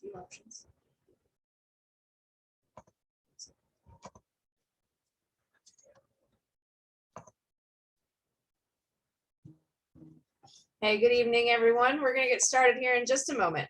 Few options. Hey, good evening, everyone. We're going to get started here in just a moment.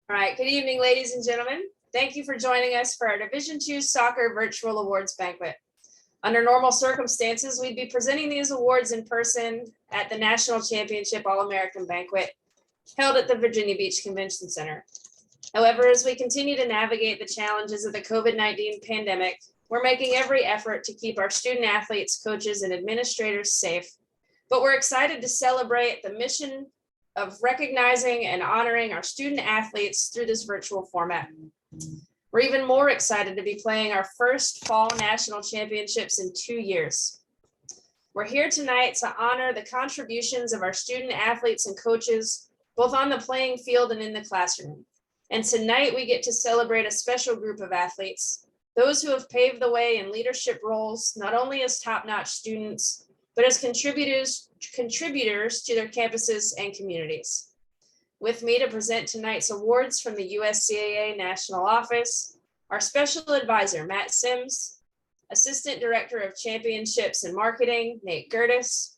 All right, good evening, ladies and gentlemen. Thank you for joining us for our Division II Soccer Virtual Awards Banquet. Under normal circumstances, we'd be presenting these awards in person at the National Championship All-American Banquet held at the Virginia Beach Convention Center. However, as we continue to navigate the challenges of the COVID-19 pandemic, we're making every effort to keep our student athletes, coaches, and administrators safe. But we're excited to celebrate the mission of recognizing and honoring our student athletes through this virtual format. We're even more excited to be playing our first fall national championships in 2 years. We're here tonight to honor the contributions of our student athletes and coaches, both on the playing field and in the classroom. And tonight we get to celebrate a special group of athletes, those who have paved the way in leadership roles, not only as top-notch students, but as contributors to their campuses and communities. With me to present tonight's awards from the USCAA National Office, our special advisor, Matt Sims, Assistant Director of Championships and Marketing, Nate Gertis,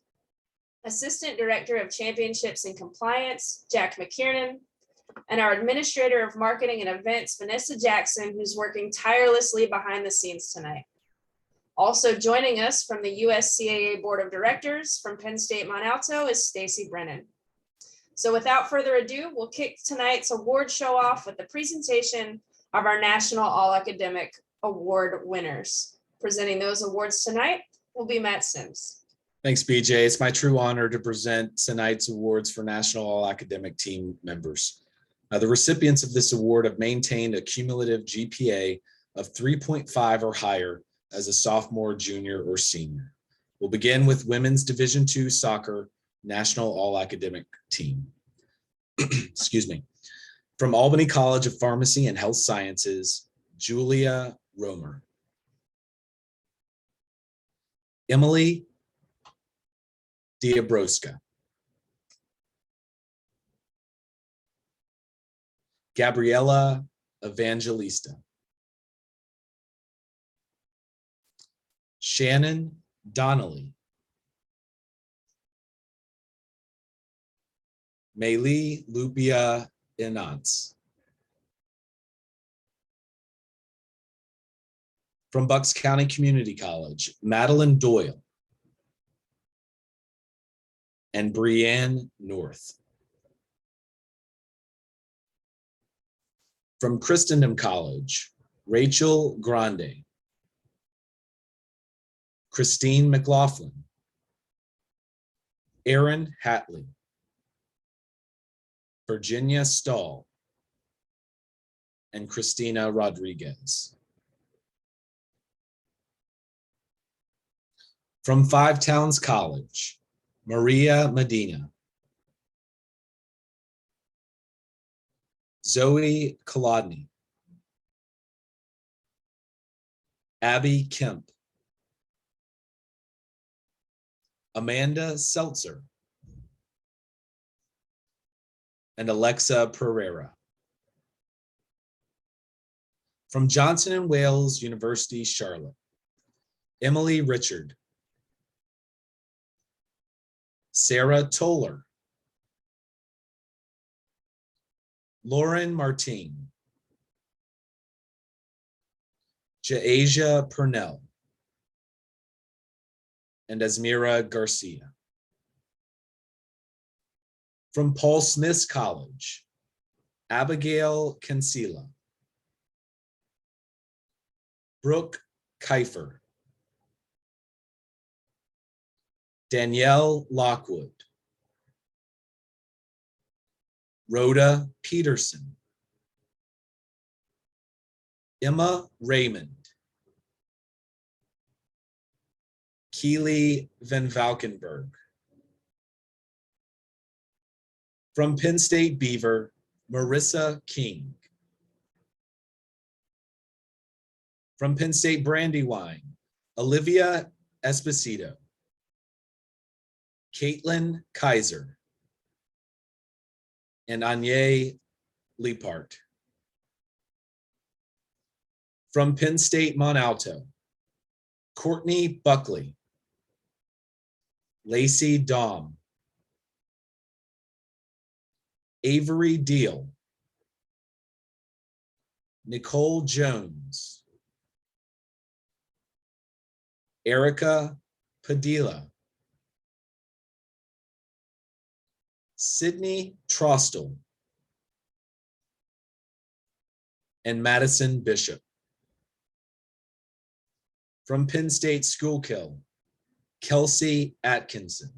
Assistant Director of Championships and Compliance, Jack McKiernan, and our Administrator of Marketing and Events, Vanessa Jackson, who's working tirelessly behind the scenes tonight. Also joining us from the USCAA Board of Directors from Penn State Mont Alto is Stacy Brennan. So without further ado, we'll kick tonight's award show off with the presentation of our National All-Academic Award winners. Presenting those awards tonight will be Matt Sims. Thanks, BJ. It's my true honor to present tonight's awards for National All-Academic Team members. The recipients of this award have maintained a cumulative GPA of 3.5 or higher as a sophomore, junior, or senior. We'll begin with Women's Division II Soccer National All-Academic Team. Excuse me. From Albany College of Pharmacy and Health Sciences, Julia Romer. Emily Diabroska. Gabriela Evangelista. Shannon Donnelly. Maylee Lupia Inance. From Bucks County Community College, Madeline Doyle and Brianne North. From Christendom College, Rachel Grande, Christine McLaughlin, Aaron Hatley, Virginia Stahl, and Christina Rodriguez. From Five Towns College, Maria Medina, Zoe Kolodny, Abby Kemp, Amanda Seltzer, and Alexa Pereira. From Johnson & Wales University, Charlotte, Emily Richard, Sarah Toller, Lauren Martin, Jaasia Purnell, and Asmira Garcia. From Paul Smith's College, Abigail Cancela, Brooke Kiefer, Danielle Lockwood, Rhoda Peterson, Emma Raymond, Keely Van Valkenburg. From Penn State Beaver, Marissa King. From Penn State Brandywine, Olivia Esposito. Caitlin Kaiser. And Anya Liepart. From Penn State Mont Alto, Courtney Buckley. Lacey Daum. Avery Deal. Nicole Jones. Erica Padilla. Sydney Trostel. And Madison Bishop. From Penn State Schuylkill, Kelsey Atkinson.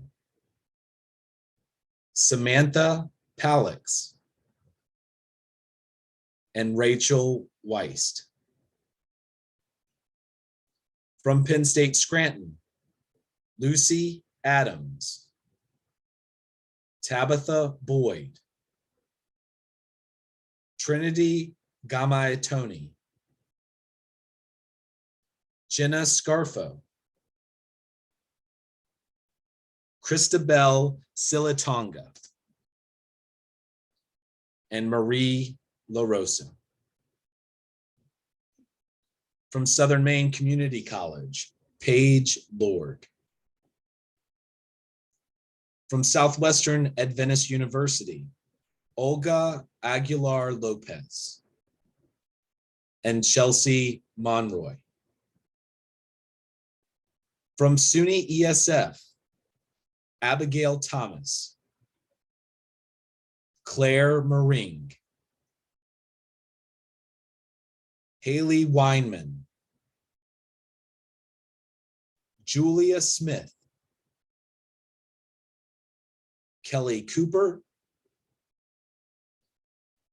Samantha Palix. And Rachel Weist. From Penn State Scranton, Lucy Adams. Tabitha Boyd. Trinity Gamaitoni. Jenna Scarfo. Christabel Silatonga. And Marie LaRosa. From Southern Maine Community College, Paige Lord. From Southwestern Adventist University, Olga Aguilar Lopez. And Chelsea Monroy. From SUNY ESF, Abigail Thomas. Claire Maring. Hayleigh Weinman. Julia Smith. Kelly Cooper.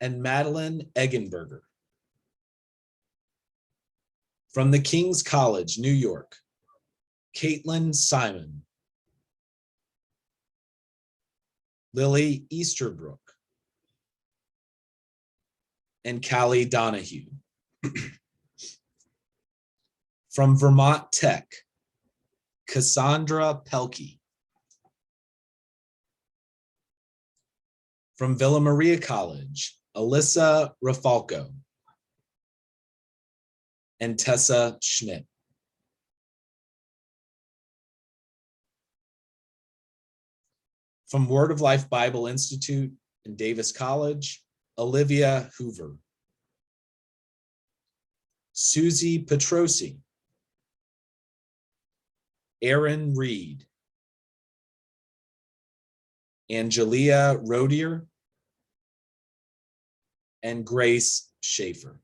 And Madeline Eggenberger. From the King's College, New York, Caitlin Simon. Lily Easterbrook. And Callie Donahue. From Vermont Tech, Cassandra Pelkey. From Villa Maria College, Alyssa Rafalco. And Tessa Schmidt. From Word of Life Bible Institute and Davis College, Olivia Hoover. Susie Petrosi. Aaron Reed. Angelia Rodier. And Grace Schaefer.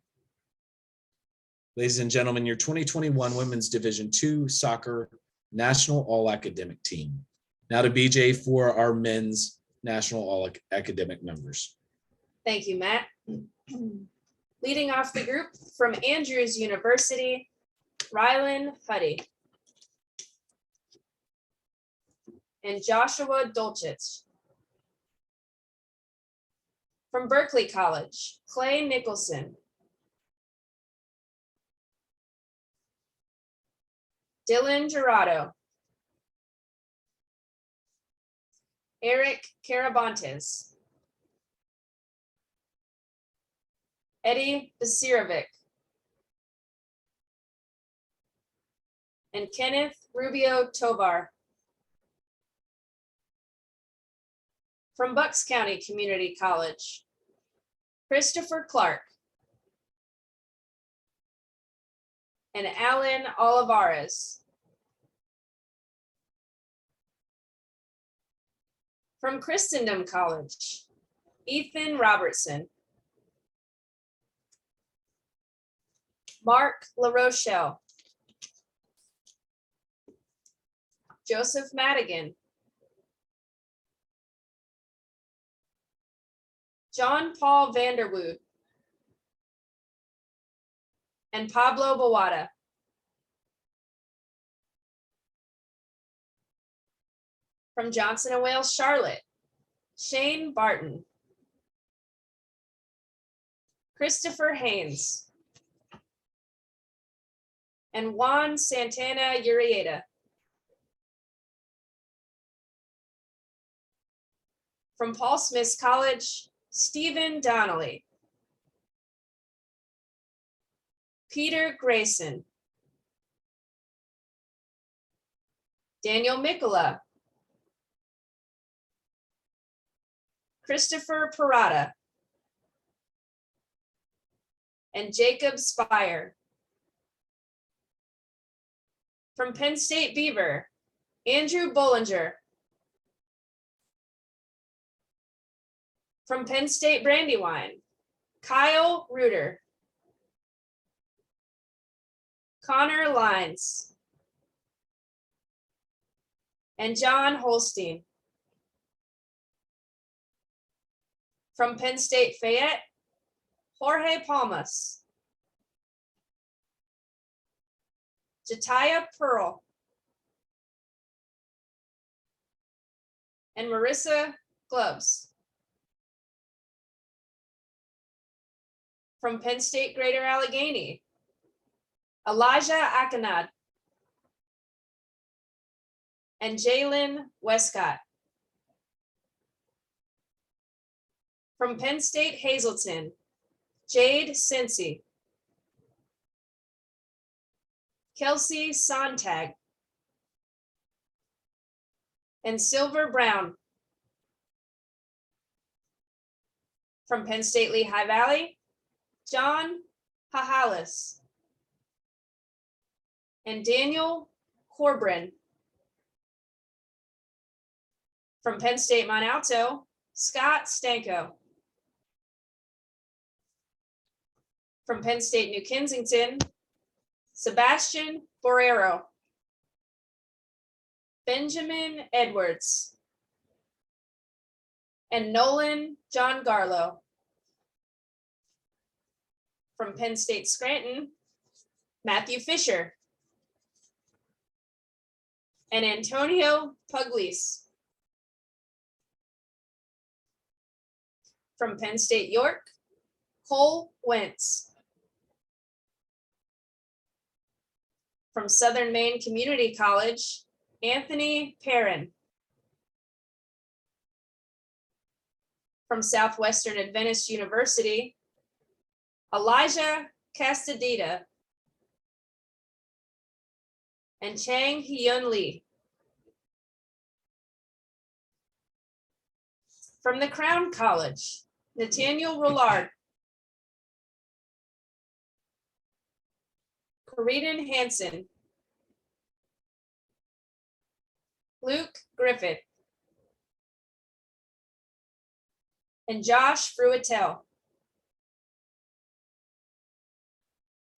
Ladies and gentlemen, your 2021 Women's Division II Soccer National All-Academic Team. Now to BJ for our men's National All-Academic members. Thank you, Matt. Leading off the group from Andrews University, Rylan Huddy. And Joshua Dolchich. From Berkeley College, Clay Nicholson. Dylan Gerardo. Eric Karabantes. Eddie Basirovic. And Kenneth Rubio Tovar. From Bucks County Community College, Christopher Clark. And Alan Olivares. From Christendom College, Ethan Robertson. Mark LaRochelle. Joseph Madigan. John Paul Vanderwood. And Pablo Bawada. From Johnson and Wales, Charlotte, Shane Barton, Christopher Haynes, and Juan Santana Urieta. From Paul Smith College, Stephen Donnelly, Peter Grayson, Daniel Mikola, Christopher Parada, and Jacob Spire. From Penn State Beaver, Andrew Bollinger. From Penn State Brandywine, Kyle Reuter, Connor Lines, and John Holstein. From Penn State Fayette, Jorge Palmas, Jatiah Pearl, and Marissa Gloves. From Penn State Greater Allegheny, Elijah Akinad and Jalen Westcott. From Penn State Hazleton, Jade Cincy, Kelsey Sontag, and Silver Brown. From Penn State Lehigh Valley, John Hahalis and Daniel Corbrin. From Penn State Mont Alto, Scott Stanko. From Penn State New Kensington, Sebastian Borrero, Benjamin Edwards, and Nolan John Garlow. From Penn State Scranton, Matthew Fisher and Antonio Pugliese. From Penn State York, Cole Wentz. From Southern Maine Community College, Anthony Perrin. From Southwestern Adventist University, Elijah Castadita and Chang Hyun Lee. From the Crown College, Nathaniel Rollard, Corridon Hansen, Luke Griffith, and Josh Fruitel.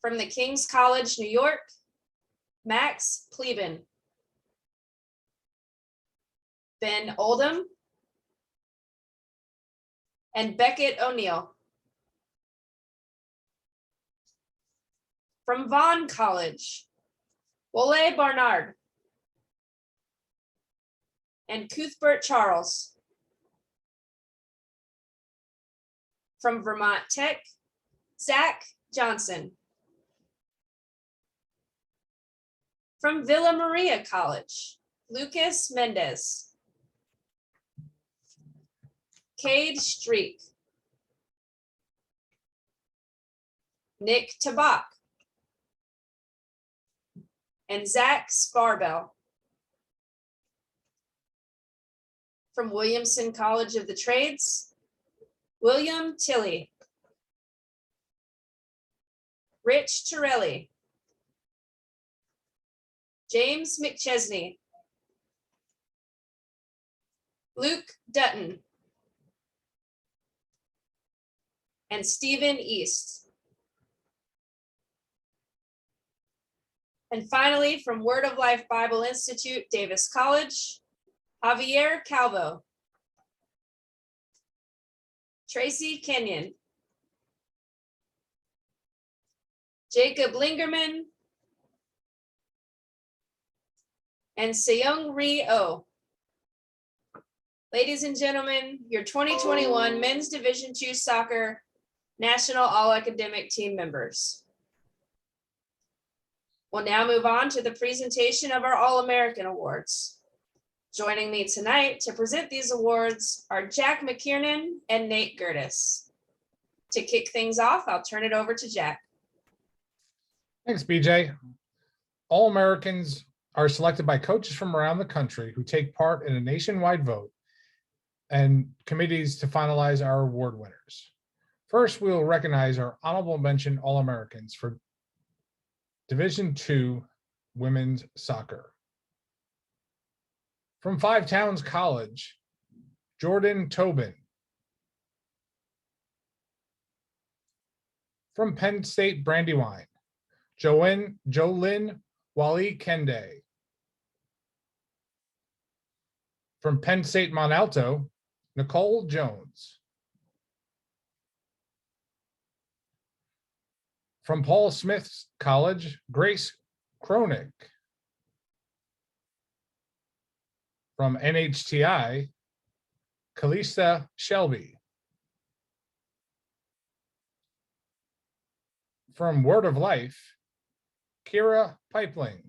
From the King's College, New York, Max Pleben, Ben Oldham, and Beckett O'Neill. From Vaughan College, Wole Barnard and Cuthbert Charles. From Vermont Tech, Zach Johnson. From Villa Maria College, Lucas Mendez. Cade Streak. Nick Tabak. And Zach Sparbell. From Williamson College of the Trades, William Tilley. Rich Torelli. James McChesney. Luke Dutton. And Stephen East. And finally, from Word of Life Bible Institute, Davis College, Javier Calvo. Tracy Kenyon. Jacob Lingerman. And Seyoung Ri Oh. Ladies and gentlemen, your 2021 Men's Division II Soccer National All-Academic Team members. We'll now move on to the presentation of our All-American Awards. Joining me tonight to present these awards are Jack McKiernan and Nate Gertis. To kick things off, I'll turn it over to Jack. Thanks, BJ. All-Americans are selected by coaches from around the country who take part in a nationwide vote and committees to finalize our award winners. First, we will recognize our honorable mention All-Americans for Division II Women's Soccer. From Five Towns College, Jordan Tobin. From Penn State Brandywine, Jolyn Wally Kende. From Penn State Mont Alto, Nicole Jones. From Paul Smith's College, Grace Kronick. From NHTI, Kalista Shelby. From Word of Life, Kira Pipeling.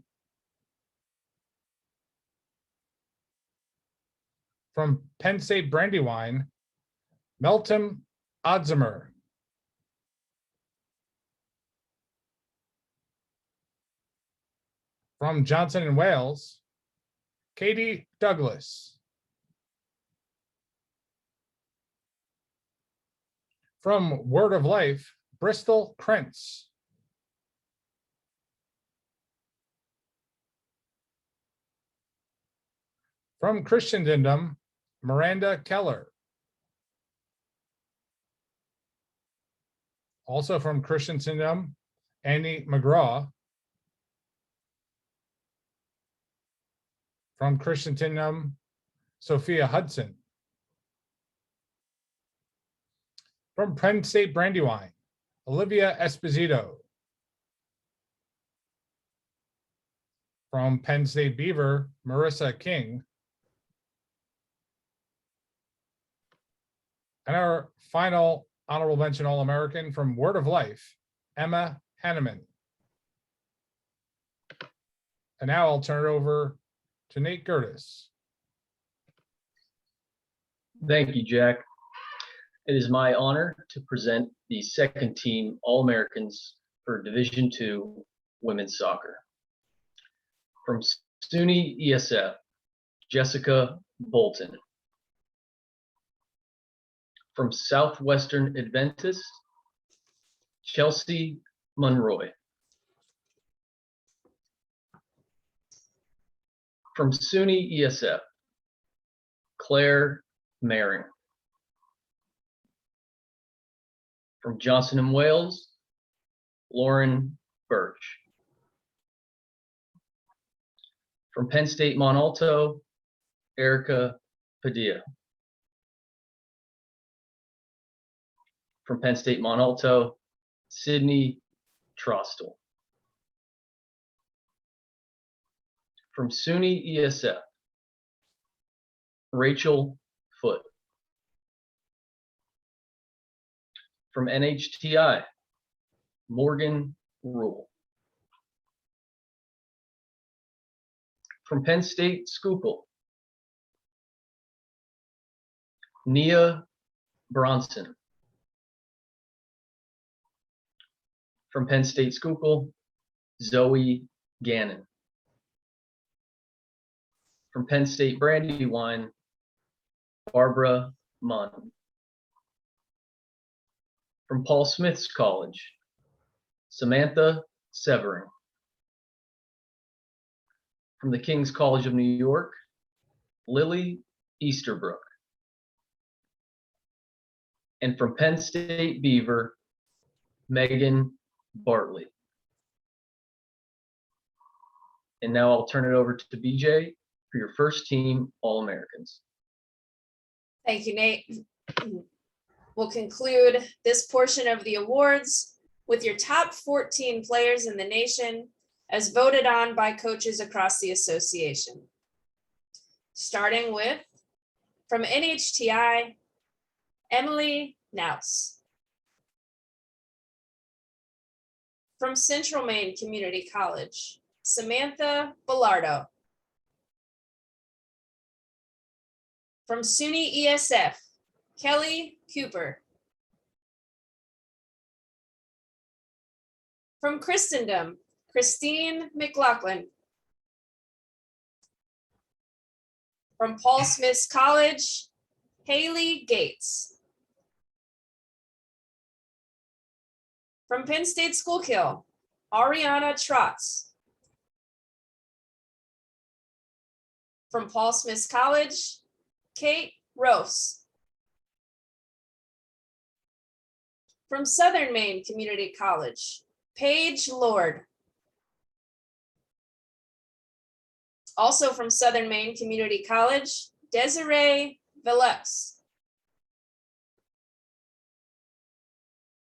From Penn State Brandywine, Melton Odzimer. From Johnson and Wales, Katie Douglas. From Word of Life, Bristol Krentz. From Christendom, Miranda Keller. Also from Christendom, Annie McGraw. From Christendom, Sophia Hudson. From Penn State Brandywine, Olivia Esposito. From Penn State Beaver, Marissa King. And our final honorable mention All-American from Word of Life, Emma Hanneman. And now I'll turn it over to Nate Gertis. Thank you, Jack. It is my honor to present the second team All-Americans for Division II Women's Soccer. From SUNY ESF, Jessica Bolton. From Southwestern Adventist, Chelsea Monroy. From SUNY ESF, Claire Maring. From Johnson and Wales, Lauren Burch. From Penn State Mont Alto, Erica Padilla. From Penn State Mont Alto, Sydney Trostel. From SUNY ESF, Rachel Foote. From NHTI, Morgan Rule. From Penn State Schuylkill, Nia Bronson. From Penn State Schuylkill, Zoe Gannon. From Penn State Brandywine, Barbara Munn. From Paul Smith's College, Samantha Severing. From the King's College of New York, Lily Easterbrook. And from Penn State Beaver, Megan Bartley. And now I'll turn it over to BJ for your first team All-Americans. Thank you, Nate. We'll conclude this portion of the awards with your top 14 players in the nation as voted on by coaches across the association. Starting with From NHTI, Emily Naus. From Central Maine Community College, Samantha Bellardo. From SUNY ESF, Kelly Cooper. From Christendom, Christine McLaughlin. From Paul Smith's College, Hayleigh Gates. From Penn State Schuylkill, Ariana Trotz. From Paul Smith's College, Kate Rose. From Southern Maine Community College, Paige Lord. Also from Southern Maine Community College, Desiree Phillips.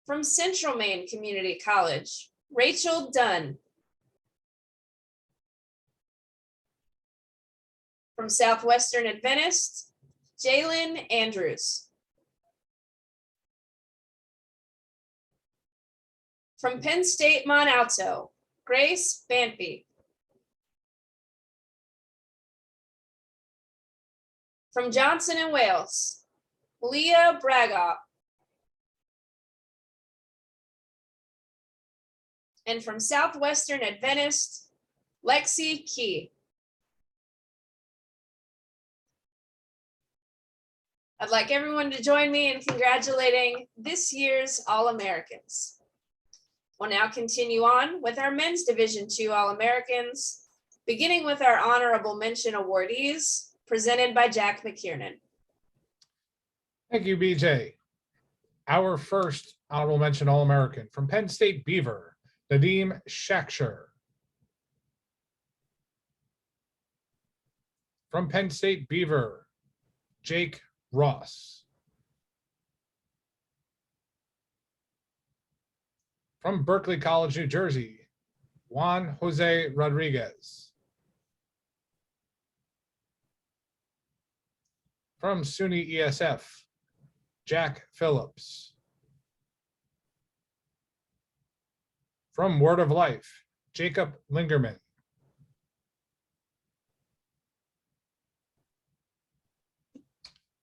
From Central Maine Community College, Rachel Dunn. From Southwestern Adventist, Jalen Andrews. From Penn State Mont Alto, Grace Banfi. From Johnson and Wales, Leah Bragaw. And from Southwestern Adventist, Lexi Key. I'd like everyone to join me in congratulating this year's All-Americans. We'll now continue on with our Men's Division II All-Americans, beginning with our honorable mention awardees presented by Jack McKiernan. Thank you, BJ. Our first honorable mention All-American from Penn State Beaver, Nadeem Shaksher. From Penn State Beaver, Jake Ross. From Berkeley College, New Jersey, Juan Jose Rodriguez. From SUNY ESF, Jack Phillips. From Word of Life, Jacob Lingerman.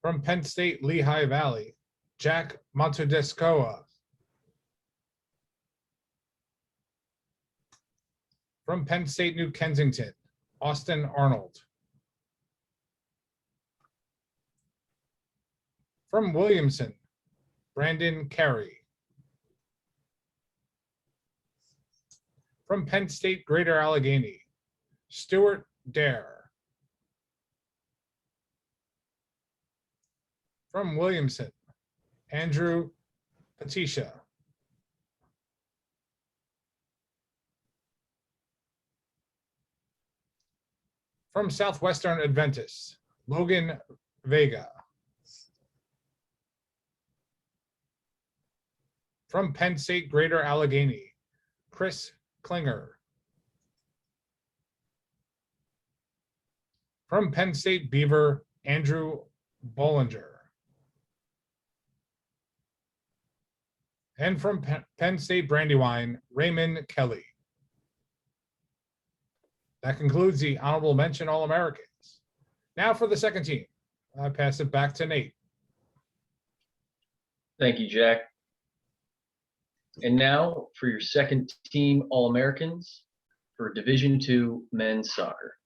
From Penn State Lehigh Valley, Jack Montesdeoca. From Penn State New Kensington, Austin Arnold. From Williamson, Brandon Carey. From Penn State Greater Allegheny, Stuart Dare. From Williamson, Andrew Patisha. From Southwestern Adventist, Logan Vega. From Penn State Greater Allegheny, Chris Klinger. From Penn State Beaver, Andrew Bollinger. And from Penn State Brandywine, Raymond Kelly. That concludes the honorable mention All-Americans. Now for the second team. I pass it back to Nate. Thank you, Jack. And now for your second team All-Americans for Division II men's soccer.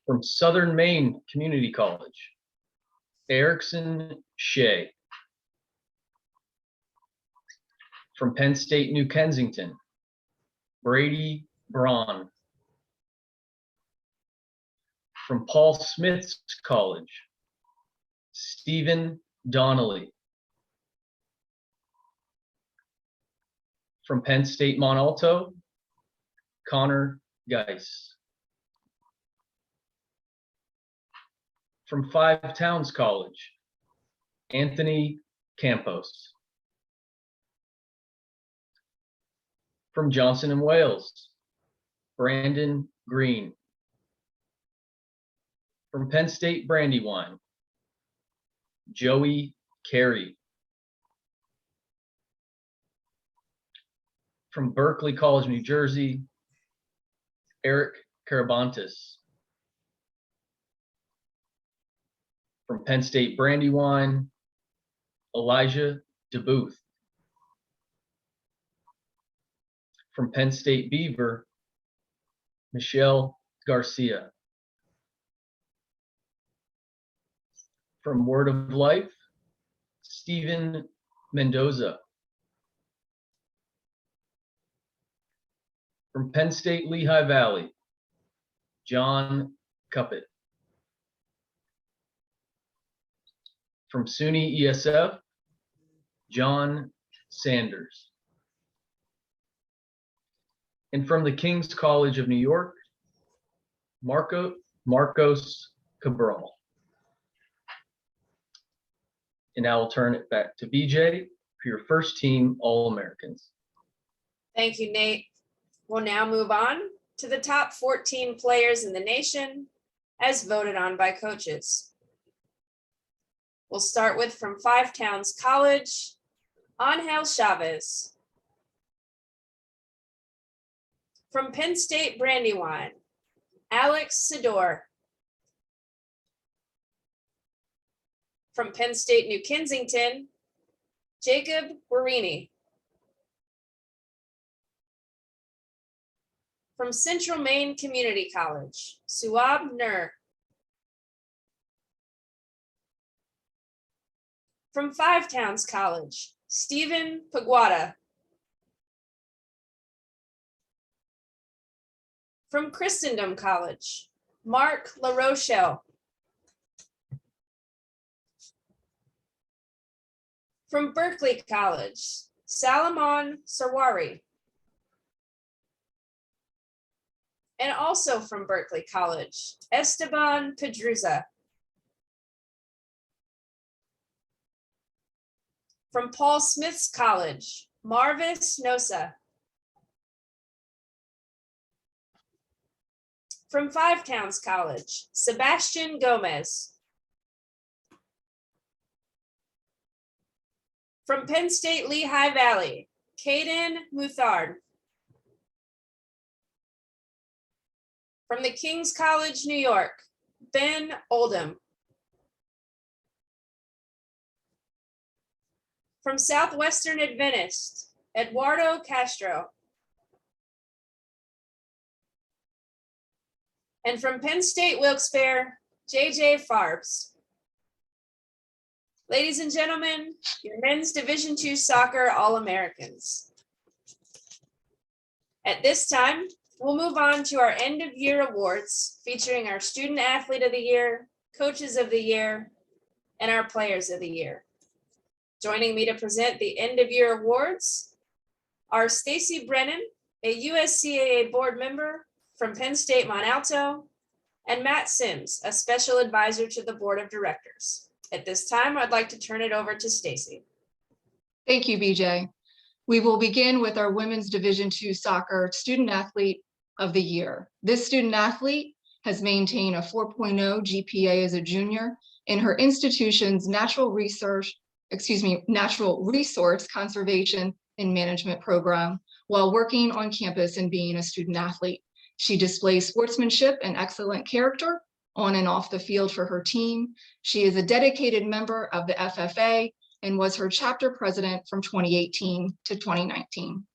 From Southern Maine Community College, Erickson Shea. From Penn State New Kensington, Brady Braun. From Paul Smith's College, Stephen Donnelly. From Penn State Mont Alto, Connor Geis. From Five Towns College, Anthony Campos. From Johnson and Wales, Brandon Green. From Penn State Brandywine, Joey Carey. From Berkeley College, New Jersey, Eric Karabantis. From Penn State Brandywine, Elijah DeBooth. From Penn State Beaver, Michelle Garcia. From Word of Life, Stephen Mendoza. From Penn State Lehigh Valley, John Cuppet. From SUNY ESF, John Sanders. And from the King's College of New York, Marcos Cabral. And now I'll turn it back to BJ for your first team All-Americans. Thank you, Nate. We'll now move on to the top 14 players in the nation as voted on by coaches. We'll start with from Five Towns College, Angel Chavez. From Penn State Brandywine, Alex Sidor. From Penn State New Kensington, Jacob Warini. From Central Maine Community College, Suab Nur. From Five Towns College, Stephen Paguada. From Christendom College, Mark LaRochelle. From Berkeley College, Salomon Sarwari. And also from Berkeley College, Esteban Pedruza. From Paul Smith's College, Marvis Nosa. From Five Towns College, Sebastian Gomez. From Penn State Lehigh Valley, Caden Muthard. From the King's College, New York, Ben Oldham. From Southwestern Adventist, Eduardo Castro. And from Penn State Wilkes-Barre, JJ Farbs. Ladies and gentlemen, your men's Division II soccer All-Americans. At this time, we'll move on to our end of year awards featuring our Student Athlete of the Year, Coaches of the Year, and our Players of the Year. Joining me to present the end of year awards are Stacy Brennan, a USCAA board member from Penn State Mont Alto, and Matt Sims, a special advisor to the board of directors. At this time, I'd like to turn it over to Stacy. Thank you, BJ. We will begin with our Women's Division II Soccer Student Athlete of the Year. This student athlete has maintained a 4.0 GPA as a junior in her institution's natural resource conservation and management program while working on campus and being a student athlete. She displays sportsmanship and excellent character on and off the field for her team. She is a dedicated member of the FFA and was her chapter president from 2018 to 2019.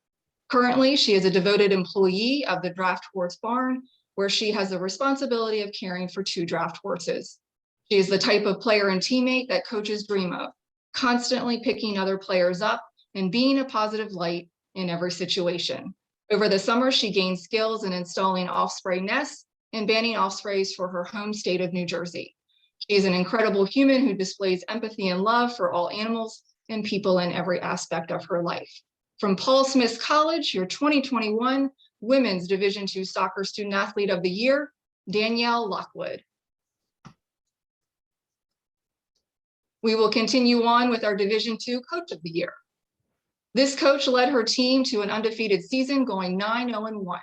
Currently, she is a devoted employee of the Draft Horse Barn, where she has the responsibility of caring for 2 draft horses. She is the type of player and teammate that coaches dream of, constantly picking other players up and being a positive light in every situation. Over the summer, she gained skills in installing osprey nests and banning ospreys for her home state of New Jersey. She is an incredible human who displays empathy and love for all animals and people in every aspect of her life. From Paul Smith College, your 2021 Women's Division II Soccer Student Athlete of the Year, Danielle Lockwood. We will continue on with our Division II Coach of the Year. This coach led her team to an undefeated season, going 9-0-1.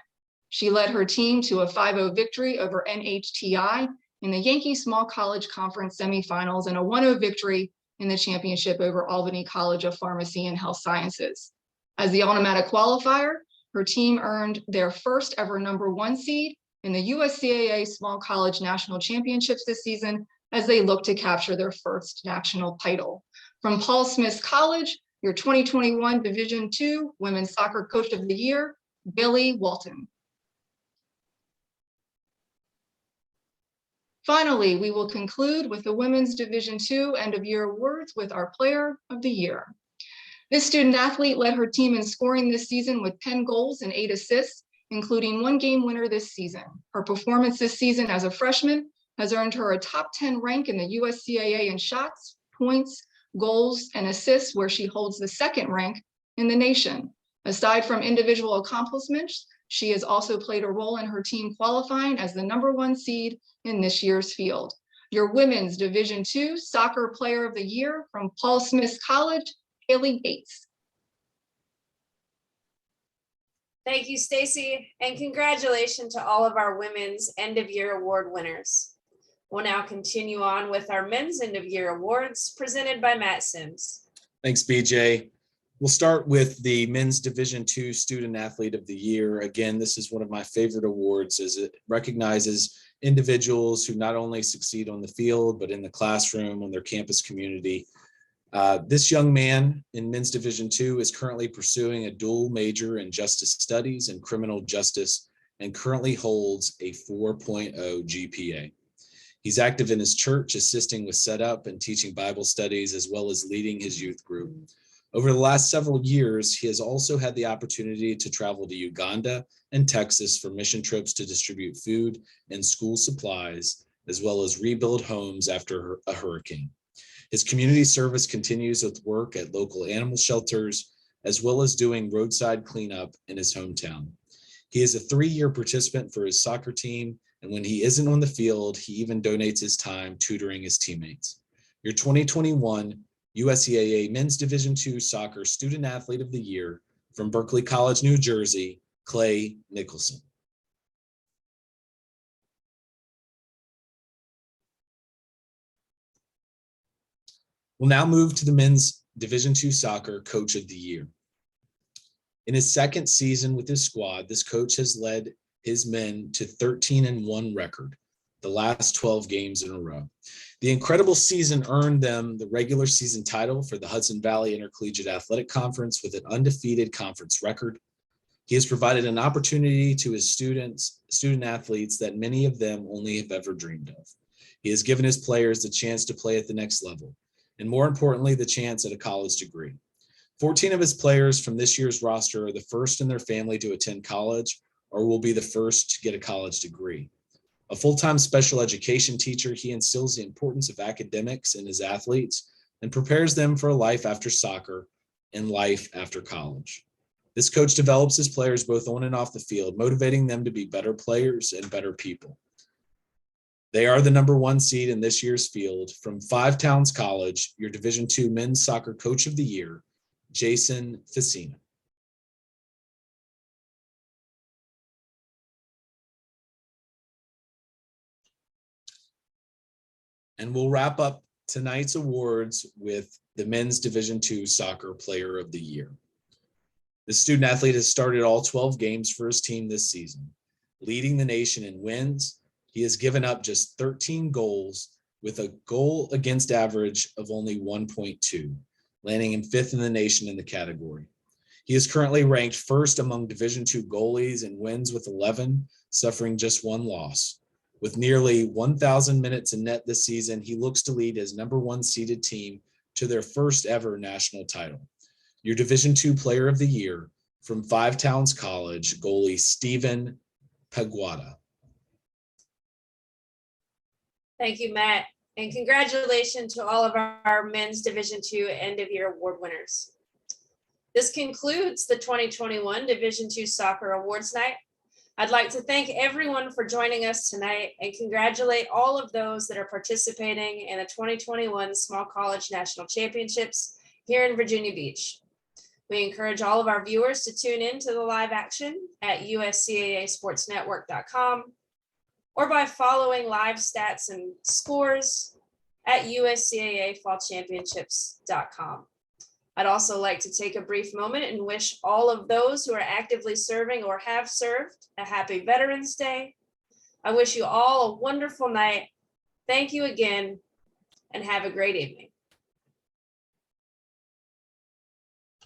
She led her team to a 5-0 victory over NHTI in the Yankee Small College Conference semifinals and a 1-0 victory in the championship over Albany College of Pharmacy and Health Sciences. As the automatic qualifier, her team earned their first ever #1 seed in the USCAA Small College National Championships this season as they look to capture their first national title. From Paul Smith College, your 2021 Division II Women's Soccer Coach of the Year, Billy Walton. Finally, we will conclude with the Women's Division II End of Year Awards with our Player of the Year. This student athlete led her team in scoring this season with 10 goals and 8 assists, including 1 game winner this season. Her performance this season as a freshman has earned her a top 10 rank in the USCAA in shots, points, goals, and assists, where she holds the 2nd rank in the nation. Aside from individual accomplishments, she has also played a role in her team qualifying as the #1 seed in this year's field. Your Women's Division II Soccer Player of the Year from Paul Smith College, Hayleigh Gates. Thank you, Stacy, and congratulations to all of our women's end of year award winners. We'll now continue on with our men's end of year awards presented by Matt Sims. Thanks, BJ. We'll start with the Men's Division II Student Athlete of the Year. Again, this is one of my favorite awards as it recognizes individuals who not only succeed on the field, but in the classroom, on their campus community. This young man in Men's Division II is currently pursuing a dual major in Justice Studies and Criminal Justice and currently holds a 4.0 GPA. He's active in his church, assisting with setup and teaching Bible studies, as well as leading his youth group. Over the last several years, he has also had the opportunity to travel to Uganda and Texas for mission trips to distribute food and school supplies, as well as rebuild homes after a hurricane. His community service continues with work at local animal shelters, as well as doing roadside cleanup in his hometown. He is a 3-year participant for his soccer team, and when he isn't on the field, he even donates his time tutoring his teammates. Your 2021 USCAA Men's Division II Soccer Student Athlete of the Year from Berkeley College, New Jersey, Clay Nicholson. We'll now move to the Men's Division II Soccer Coach of the Year. In his 2nd season with his squad, this coach has led his men to 13-1 record, the last 12 games in a row. The incredible season earned them the regular season title for the Hudson Valley Intercollegiate Athletic Conference with an undefeated conference record. He has provided an opportunity to his student athletes that many of them only have ever dreamed of. He has given his players the chance to play at the next level, and more importantly, the chance at a college degree. 14 of his players from this year's roster are the first in their family to attend college or will be the first to get a college degree. A full-time special education teacher, he instills the importance of academics in his athletes and prepares them for a life after soccer and life after college. This coach develops his players both on and off the field, motivating them to be better players and better people. They are the #1 seed in this year's field. From Five Towns College, your Division II Men's Soccer Coach of the Year, Jason Facina. And we'll wrap up tonight's awards with the Men's Division II Soccer Player of the Year. The student athlete has started all 12 games for his team this season, leading the nation in wins. He has given up just 13 goals with a goal against average of only 1.2, landing him 5th in the nation in the category. He is currently ranked 1st among Division II goalies in wins with 11, suffering just 1 loss. With nearly 1,000 minutes in net this season, he looks to lead his #1 seeded team to their first ever national title. Your Division II Player of the Year from Five Towns College, goalie Stephen Paguada. Thank you, Matt, and congratulations to all of our Men's Division II End of Year Award winners. This concludes the 2021 Division II Soccer Awards Night. I'd like to thank everyone for joining us tonight and congratulate all of those that are participating in the 2021 Small College National Championships here in Virginia Beach. We encourage all of our viewers to tune in to the live action at uscaasportsnetwork.com, or by following live stats and scores at uscaafallchampionships.com. I'd also like to take a brief moment and wish all of those who are actively serving or have served a happy Veterans Day. I wish you all a wonderful night. Thank you again, and have a great evening.